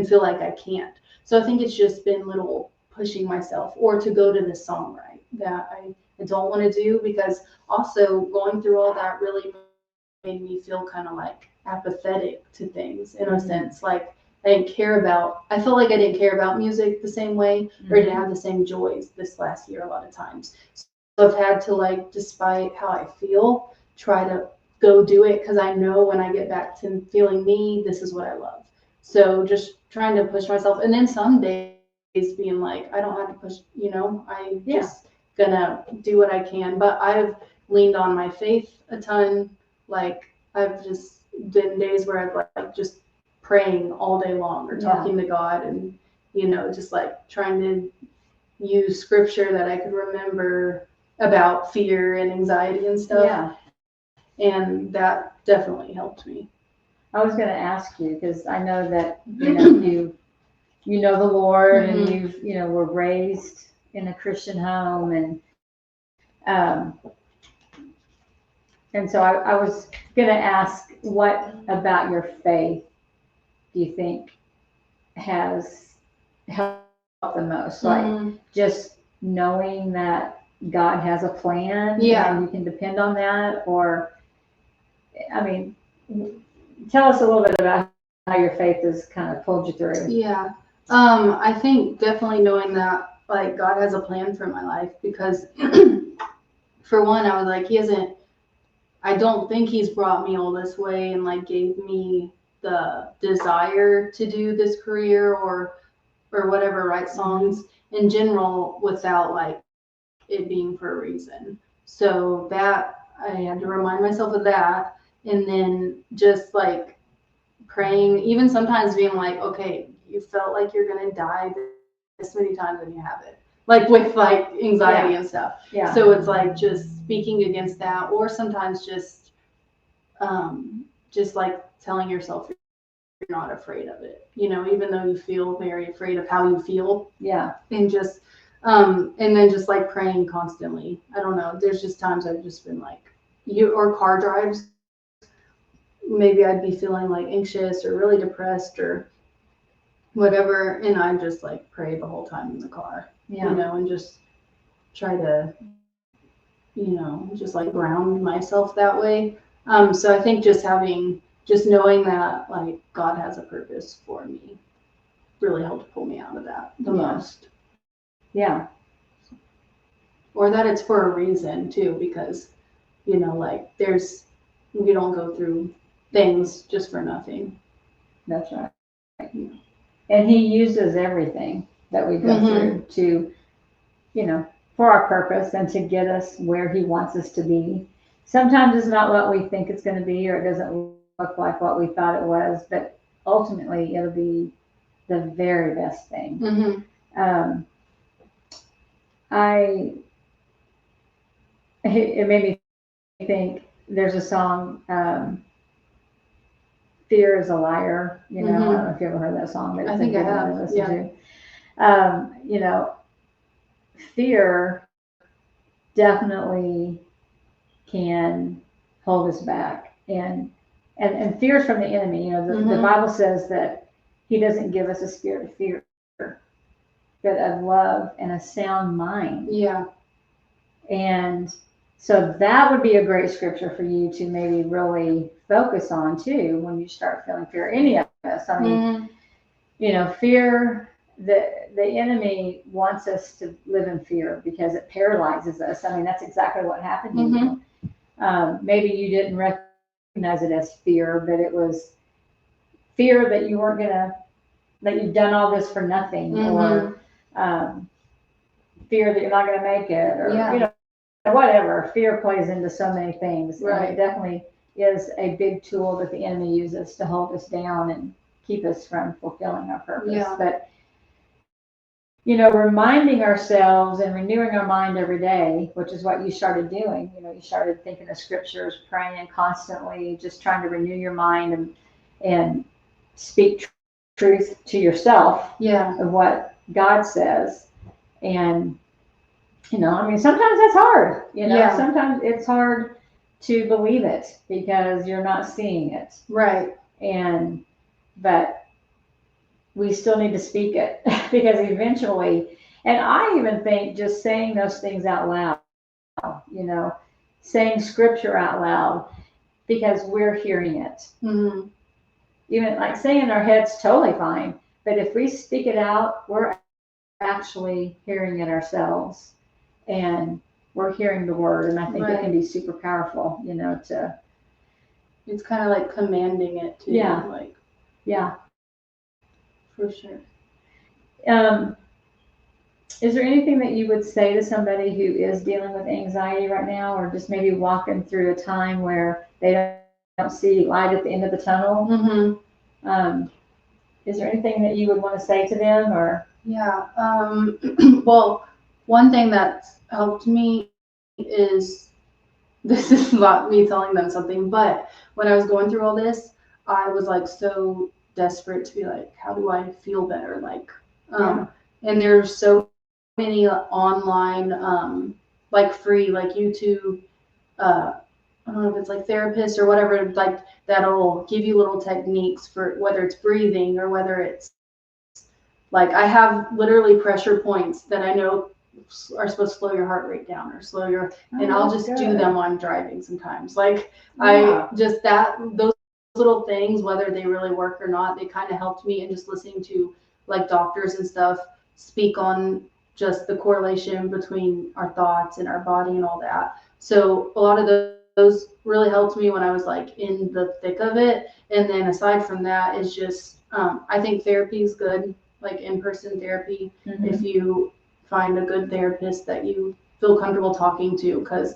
feel like I can't. So I think it's just been little pushing myself, or to go to the songwrite that I don't want to do, because also going through all that really made me feel kind of like apathetic to things in a sense. Like I felt like I didn't care about music the same way, or didn't have the same joys this last year a lot of times. So I've had to, like, despite how I feel, try to go do it, because I know when I get back to feeling me, this is what I love. So just trying to push myself, and then some days being like, I don't have to push, I just gonna do what I can. But I've leaned on my faith a ton. Like I've just been days where I've like just praying all day long, or talking to God, and just like trying to use scripture that I could remember about fear and anxiety and stuff. Yeah. And that definitely helped me. I was going to ask you, because I know that you know the Lord, and were raised in a Christian home, and so I was going to ask, what about your faith do you think has helped the most? Like just knowing that God has a plan, and you can depend on that, or I mean, tell us a little bit about how your faith has kind of pulled you through. Yeah. I think definitely knowing that, like, God has a plan for my life, because for one, I was like, I don't think he's brought me all this way and like gave me the desire to do this career or whatever, write songs in general, without like it being for a reason. So that I had to remind myself of that. And then just like praying, even sometimes being like, okay, you felt like you're gonna die this many times and you haven't. Like with like anxiety and stuff. Yeah. So it's like just speaking against that, or sometimes just like telling yourself you're not afraid of it, even though you feel very afraid of how you feel. Yeah. And just and then just like praying constantly. I don't know. There's just times I've just been like, or car drives, maybe I'd be feeling like anxious or really depressed or whatever, and I just like pray the whole time in the car. And just try to, just like ground myself that way. So I think just knowing that like God has a purpose for me really helped pull me out of that the most. Yeah. Or that it's for a reason too, because, like we don't go through things just for nothing. That's right. And he uses everything that we go through to, for our purpose and to get us where he wants us to be. Sometimes it's not what we think it's going to be, or it doesn't look like what we thought it was, but ultimately it'll be the very best thing. It made me think, there's a song, Fear is a Liar. I don't know if you ever heard that song, but I think I have. Fear definitely can hold us back, and fear is from the enemy. The Bible says that he doesn't give us a spirit of fear, but of love and a sound mind. Yeah. And so that would be a great scripture for you to maybe really focus on too when you start feeling fear. Any of us, I mean, fear. The enemy wants us to live in fear because it paralyzes us. I mean, that's exactly what happened to you. Maybe you didn't recognize it as fear, but it was fear that you weren't that you've done all this for nothing, or fear that you're not gonna make it, or whatever. Fear plays into so many things. Right. And it definitely is a big tool that the enemy uses to hold us down and keep us from fulfilling our purpose. Yeah. But reminding ourselves and renewing our mind every day, which is what you started doing. You started thinking of scriptures, praying constantly, just trying to renew your mind and speak truth to yourself of what God says. And I mean, sometimes that's hard, Yeah. sometimes it's hard to believe it because you're not seeing it. Right. But we still need to speak it because eventually, and I even think just saying those things out loud, saying scripture out loud because we're hearing it. Mm-hmm. Even like saying in our heads, totally fine. But if we speak it out, we're actually hearing it ourselves and we're hearing the word. And I think it can be super powerful, It's kind of like commanding it too. Yeah. Like, yeah. for sure. Is there anything that you would say to somebody who is dealing with anxiety right now, or just maybe walking through a time where they don't see light at the end of the tunnel? Mm-hmm. Is there anything that you would want to say to them, or? Yeah. Well, one thing that's helped me is, this is not me telling them something, but when I was going through all this, I was like so desperate to be like, how do I feel better? Like, and there's so many online, like free, like YouTube, I don't know if it's like therapists or whatever, like that'll give you little techniques for whether it's breathing or whether it's like, I have literally pressure points that I know are supposed to slow your heart rate down or slow your, and I'll just do them while I'm driving sometimes. Like, I just, those little things, whether they really work or not, they kind of helped me. And just listening to like doctors and stuff speak on just the correlation between our thoughts and our body and all that. So a lot of those really helped me when I was like in the thick of it. And then aside from that is just, I think therapy is good, like in-person therapy, if you find a good therapist that you feel comfortable talking to, because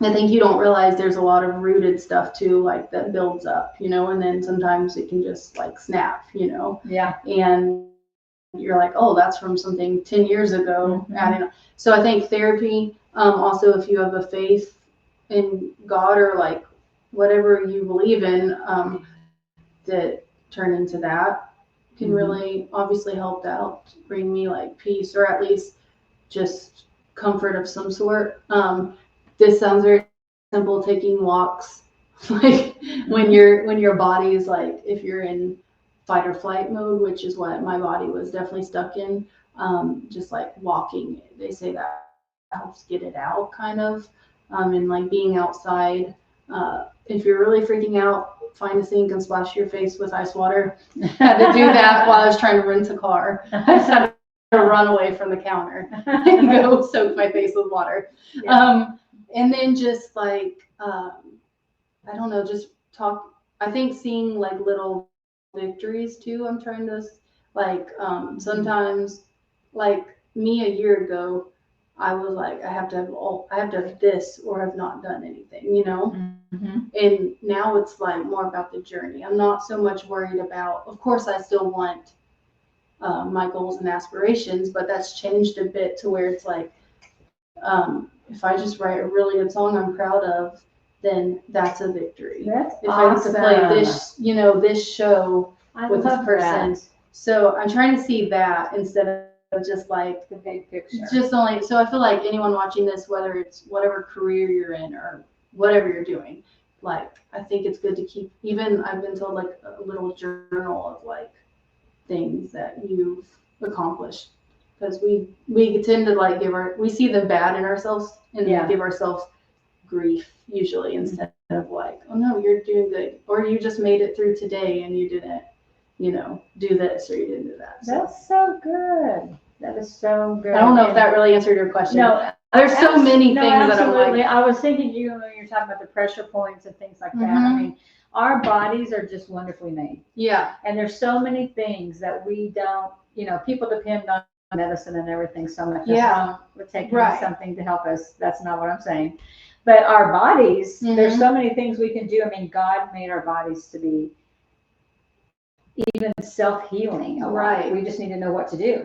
I think you don't realize there's a lot of rooted stuff too, like that builds up, and then sometimes it can just like snap, Yeah. And you're like, oh, that's from something 10 years ago. So I think therapy, also if you have a faith in God or like whatever you believe in, that turn into that can really obviously help. That helped bring me like peace, or at least just comfort of some sort. This sounds very simple, taking walks, like when your body is like, if you're in fight or flight mode, which is what my body was definitely stuck in, just like walking, they say that helps get it out kind of, and like being outside. If you're really freaking out, find a sink and splash your face with ice water. I had to do that while I was trying to rent a car. I just had to run away from the counter and go soak my face with water. And then just like, I don't know, just talk. I think seeing like little victories too. I'm trying to like, sometimes like me a year ago, I was like, I have to have this or have not done anything, And now it's like more about the journey. I'm not so much worried about, of course I still want my goals and aspirations, but that's changed a bit to where it's like, if I just write a really good song I'm proud of, then that's a victory. That's if awesome. I get to play this, this show with this person. So I'm trying to see that instead of just like the big picture. Just only, so I feel like anyone watching this, whether it's whatever career you're in or whatever you're doing, like, I think it's good to keep, even I've been told like a little journal of like things that you've accomplished, because we tend to like we see the bad in ourselves and give ourselves grief usually, instead of like, oh no, you're doing good, or you just made it through today and you didn't, do this or you didn't do that. So. That's so good. That is so good. I don't know if that really answered your question. No, there's so many things that I'm like. I was thinking when you're talking about the pressure points and things like that. I mean, our bodies are just wonderfully made. Yeah. And there's so many things that we don't, people depend on medicine and everything so much. Yeah. We're taking something to help us. That's not what I'm saying. But our bodies, there's so many things we can do. I mean, God made our bodies to be even self-healing. Right. We just need to know what to do,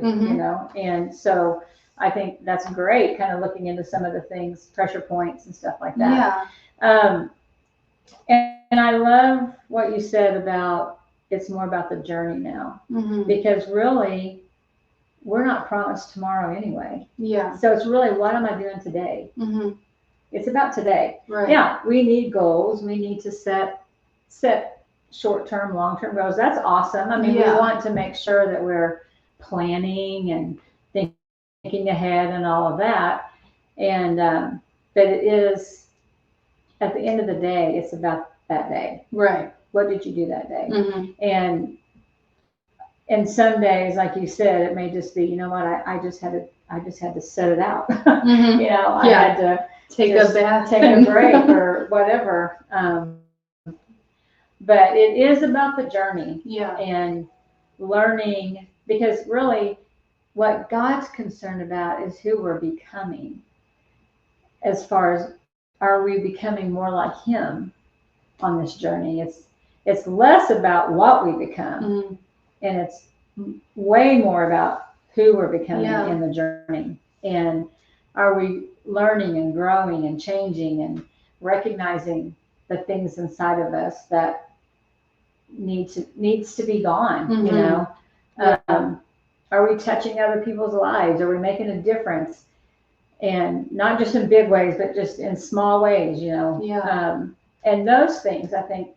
and so I think that's great, kind of looking into some of the things, pressure points and stuff like that. Yeah. And I love what you said about it's more about the journey now, because really we're not promised tomorrow anyway. Yeah. So it's really, what am I doing today? Mm-hmm. It's about today. Right. Yeah, we need goals. We need to set short-term, long-term goals. That's awesome. I mean, we Yeah. want to make sure that we're planning and thinking ahead and all of that. And but it is, at the end of the day, it's about that day. Right. What did you do that day? Mm-hmm. And some days, like you said, it may just be, you know what, I just had to set it out. Mm-hmm. You know, I Yeah. had to Take just a bath. take a break or whatever. But it is about the journey Yeah. and learning, because really what God's concerned about is who we're becoming, as far as, are we becoming more like Him on this journey? It's less about what we become, Mm-hmm. and it's way more about who we're becoming Yeah. in the journey. And are we learning and growing and changing and recognizing the things inside of us that needs to be gone? Mm-hmm. You know, Yeah. are we touching other people's lives? Are we making a difference? And not just in big ways, but just in small ways, you know. Yeah. And those things, I think,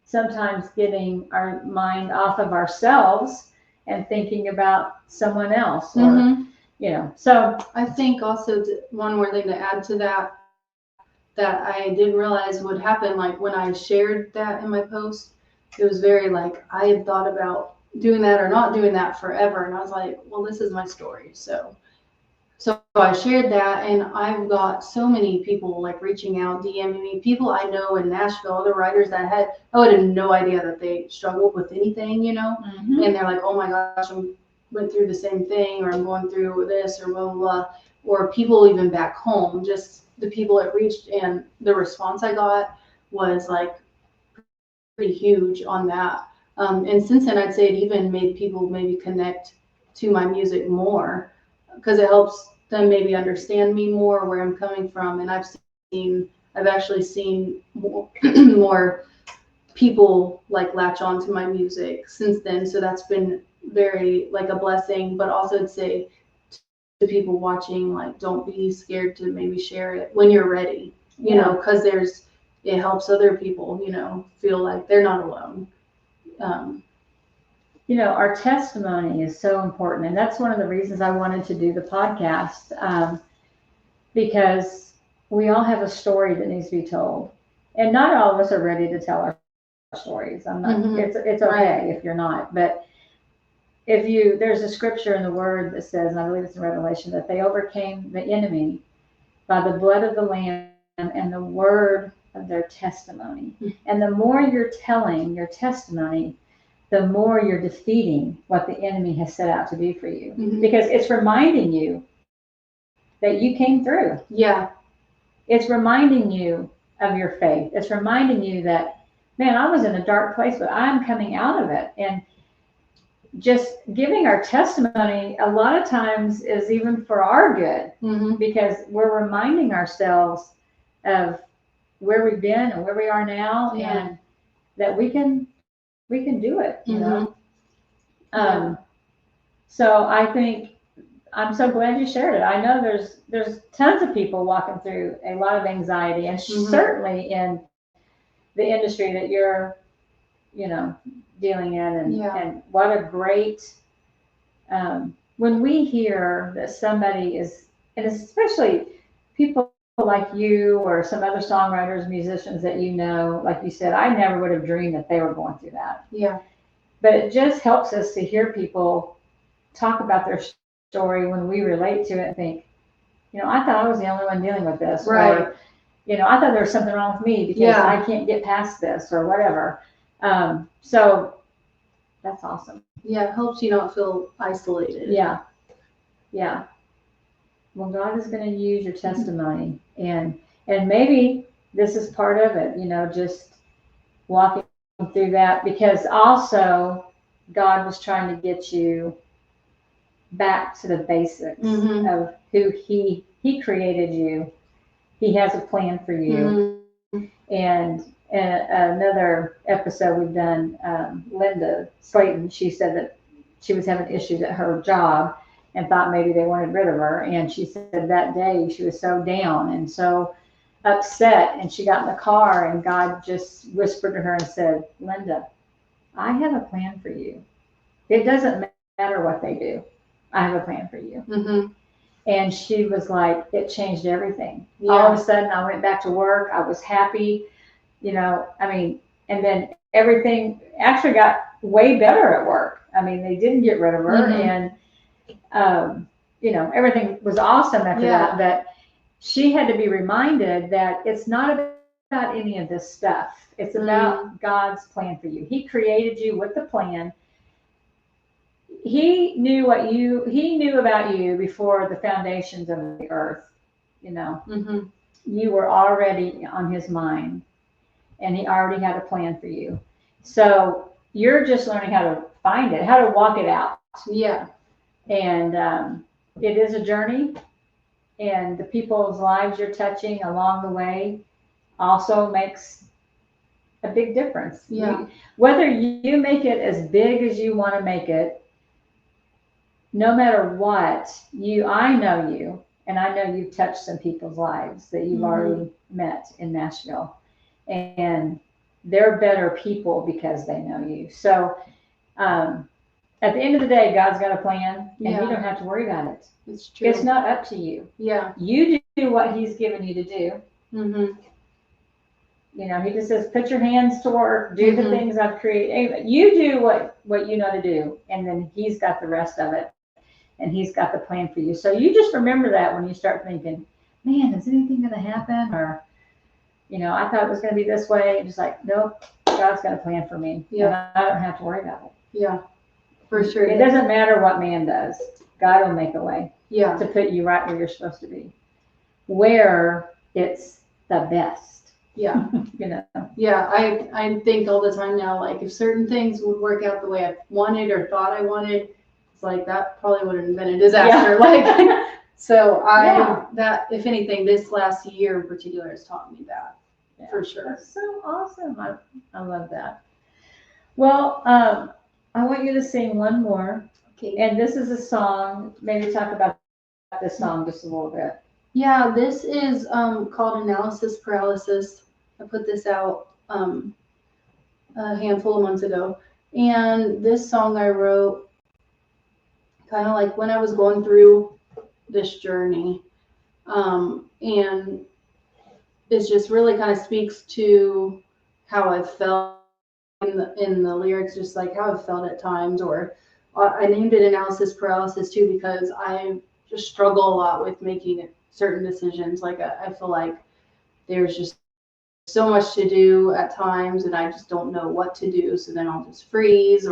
sometimes getting our mind off of ourselves and thinking about someone else, or Mm-hmm. you know. So I think also one more thing to add to that I didn't realize would happen, like when I shared that in my post, it was very like, I had thought about doing that or not doing that forever, and I was like, well, this is my story. So I shared that, and I've got so many people like reaching out, DMing me, people I know in Nashville, other writers that I would have no idea that they struggled with anything, you know. And they're like, oh my gosh, I went through the same thing, or I'm going through this, or blah, blah, blah. Or people even back home, just the people that reached, and the response I got was like pretty huge on that. And since then, I'd say it even made people maybe connect to my music more, because it helps them maybe understand me more, where I'm coming from. And I've actually seen more, more people like latch on to my music since then. So that's been very like a blessing. But also I'd say to people watching, like, don't be scared to maybe share it when you're ready, you know, because it helps other people, you know, feel like they're not alone. You know, our testimony is so important, and that's one of the reasons I wanted to do the podcast, because we all have a story that needs to be told, and not all of us are ready to tell our stories. I'm not. Mhm. It's okay if you're not, but there's a scripture in the Word that says, and I believe it's in Revelation, that they overcame the enemy by the blood of the Lamb and the word of their testimony. And the more you're telling your testimony, the more you're defeating what the enemy has set out to do for you. Mhm. Because it's reminding you that you came through. Yeah. It's reminding you of your faith. It's reminding you that, man, I was in a dark place, but I'm coming out of it. And just giving our testimony a lot of times is even for our good, Mm-hmm. because we're reminding ourselves of where we've been and where we are now, Yeah. and that we can do it, you know. So I think I'm so glad you shared it. I know there's tons of people walking through a lot of anxiety, and certainly in the industry that you're, you know, dealing in, and what a great, when we hear that somebody is, and especially people like you or some other songwriters, musicians that you know, like you said, I never would have dreamed that they were going through that. Yeah. But it just helps us to hear people talk about their story when we relate to it and think, you know, I thought I was the only one dealing with this. Right. Or, you know, I thought there was something wrong with me because I can't get past this or whatever. So that's awesome. Yeah, it helps you not feel isolated. Yeah. Yeah. Well, God is going to use your testimony, and maybe this is part of it, you know, just walking through that, because also God was trying to get you back to the basics of who he created you. He has a plan for you. And in another episode we've done, Linda Slayton, she said that she was having issues at her job, and thought maybe they wanted rid of her. And she said that day she was so down and so upset, and she got in the car, and God just whispered to her and said, Linda, I have a plan for you. It doesn't matter what they do. I have a plan for you. Mm-hmm. And she was like, it changed everything. Yeah. All of a sudden, I went back to work. I was happy, and then everything actually got way better at work. I mean, they didn't get rid of her, and, everything was awesome after that. But she had to be reminded that it's not about any of this stuff. It's about God's plan for you. He created you with the plan. He knew about you before the foundations of the earth. You were already on his mind, and he already had a plan for you. So you're just learning how to find it, how to walk it out. Yeah. And it is a journey, and the people's lives you're touching along the way also makes a big difference. Yeah. Whether you make it as big as you want to make it, no matter what, I know you, and I know you've touched some people's lives that you've already met in Nashville, and they're better people because they know you. So at the end of the day, God's got a plan, and you don't have to worry about it. It's true. It's not up to you. Yeah. You do what he's given you to do. Mm-hmm. He just says, put your hands to work, do the things I've created. You do what you know to do, and then he's got the rest of it, and he's got the plan for you. So you just remember that when you start thinking, man, is anything going to happen? Or, I thought it was going to be this way. And just like, nope, God's got a plan for me. Yeah. And I don't have to worry about it. Yeah, for sure. It doesn't matter what man does. God will make a way. Yeah. To put you right where you're supposed to be, where it's the best. Yeah. Yeah, I think all the time now, like if certain things would work out the way I wanted or thought I wanted, it's like that probably would have been a disaster. Yeah. So that if anything, this last year in particular has taught me that for sure. That's so awesome. I love that. Well, I want you to sing one more. Okay. And this is a song. Maybe talk about this song just a little bit. Yeah, this is called Paralysis. I put this out a handful of months ago. And this song I wrote kind of like when I was going through this journey. And it just really kind of speaks to how I felt in the lyrics, just like how I felt at times. Or I named it Paralysis too, because I just struggle a lot with making certain decisions. Like I feel like there's just so much to do at times, and I just don't know what to do. So then I'll just freeze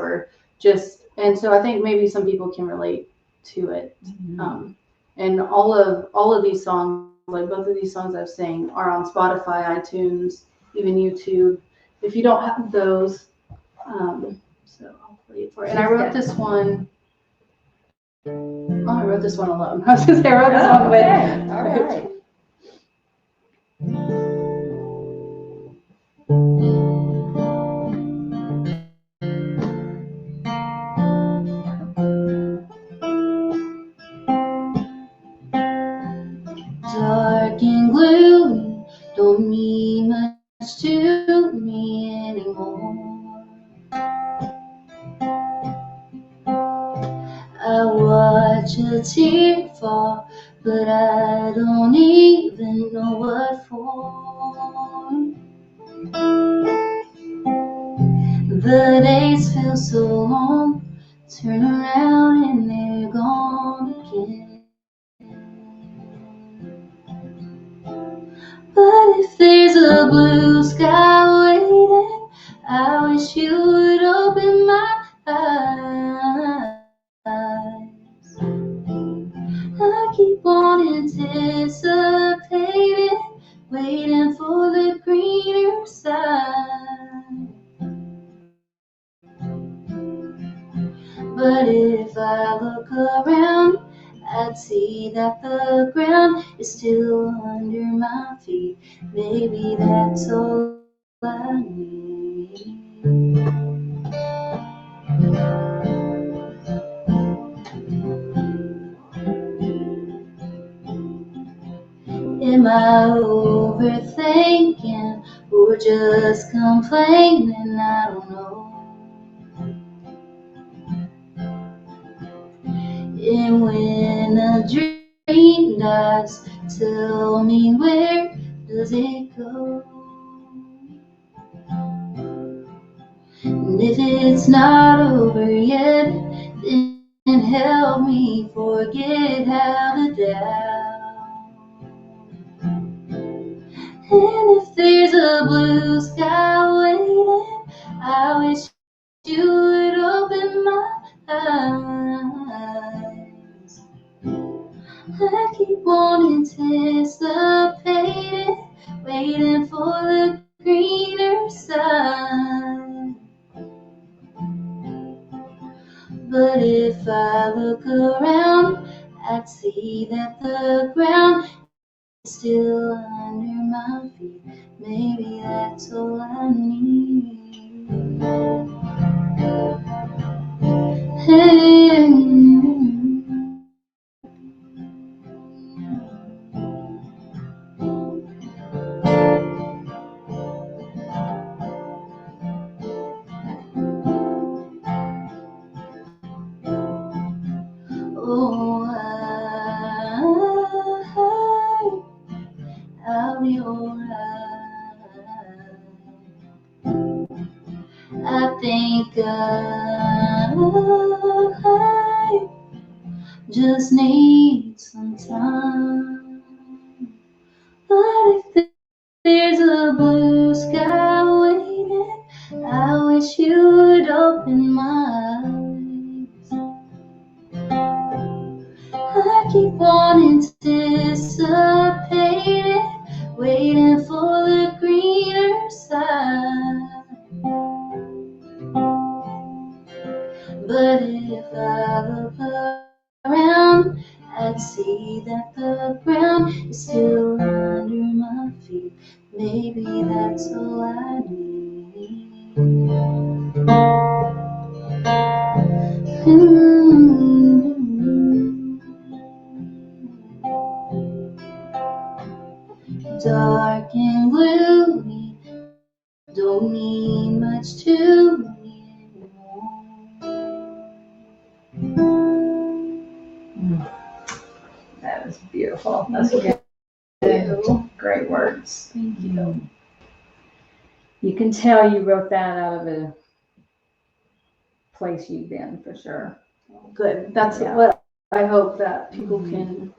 and so I think maybe some people can relate to it. Mm-hmm. And all of these songs, like both of these songs I've sang, are on Spotify, iTunes, even YouTube. If you don't have those, so I'll play it for you. And I wrote this one. Oh, I wrote this one alone. I was gonna say I wrote this one with. All right. Dark and gloomy don't mean much to me anymore. I watch a tear fall, but I don't even know what for. The days feel so long, turn around and they're gone again. But if there's a blue sky waiting, I wish you would open my eyes. I keep on anticipating, waiting for the greener side. But if I look around, I'd see that the ground is still under my feet. Maybe that's all I need. I overthinking or just complaining? I don't know. And when a dream dies, tell me, where does it go? And if it's not over yet, then help me forget how to doubt. And if there's a blue sky waiting, I wish you would open my eyes. I keep on anticipating, waiting for the greener side. But if I look around, I'd see that the ground is still under my feet. Maybe that's all I need. Hey. Oh, I'll be alright. I think I just need some time. But if there's a blue sky waiting, I wish you would open my eyes. I keep on anticipating, waiting for the greener side. But if I look around, I'd see that the ground is still under my feet. Maybe that's all I need. Dark and gloomy, don't mean much to me anymore. That is beautiful. That's good. Great words. Thank you. You can tell you wrote that out of a place you've been, for sure. Good. That's Yeah. what I hope that people can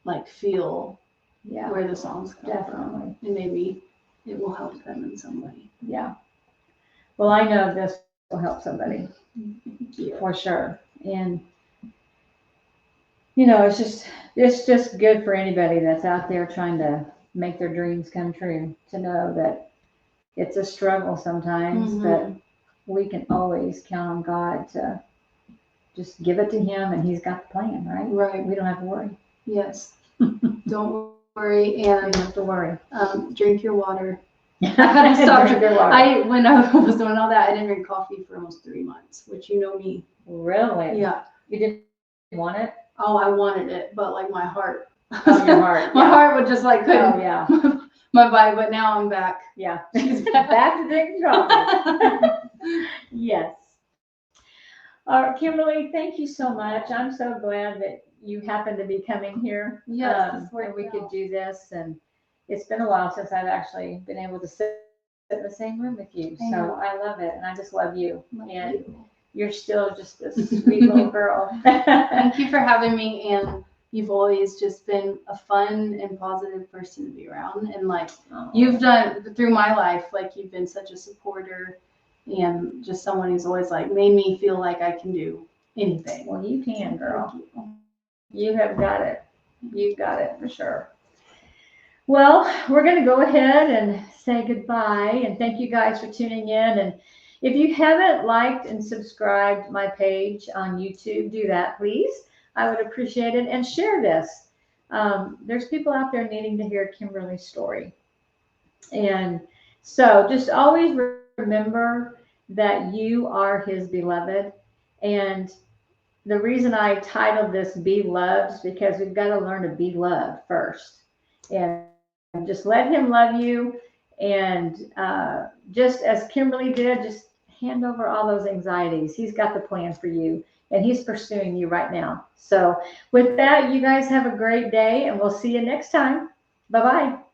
like feel Yeah, where the songs come from, definitely. and maybe it will help them in some way. Yeah. Well, I know this will help somebody Thank you. for sure. And you know, it's just good for anybody that's out there trying to make their dreams come true to know that it's a struggle sometimes, but we can always count on God to just give it to Him, and He's got the plan, right? Right. We don't have to worry. Yes. Don't worry, We and don't have to worry. drink your water. I had to stop Drink your water. When I was doing all that, I didn't drink coffee for almost 3 months, which you know me. Really? Yeah. You didn't want it? Oh, I wanted it, but like my heart. Oh, your heart. My Yeah. heart would just like couldn't. Oh, yeah. My body, but now I'm back. Yeah. Back to drinking coffee. Yes. Kimberly, thank you so much. I'm so glad that you happened to be coming here. Yes, this and worked we could out. do this. And it's been a while since I've actually been able to sit in the same room with you. I So know. I love it. And I just love you. Love And you. you're still just a sweet little girl. Thank you for having me, and you've always just been a fun and positive person to be around, and like you've done through my life, like you've been such a supporter and just someone who's always like made me feel like I can do anything. Well, you can, girl. Thank you. You have got it. You've got it for sure. Well, we're going to go ahead and say goodbye, and thank you guys for tuning in. And if you haven't liked and subscribed my page on YouTube, do that, please. I would appreciate it. And share this. There's people out there needing to hear Kimberly's story. And so just always remember that you are His beloved. And the reason I titled this Be Loved is because we've got to learn to be loved first. and just let him love you. And just as Kimberly did, just hand over all those anxieties. He's got the plan for you, and he's pursuing you right now. So with that, you guys have a great day, and we'll see you next time. Bye-bye.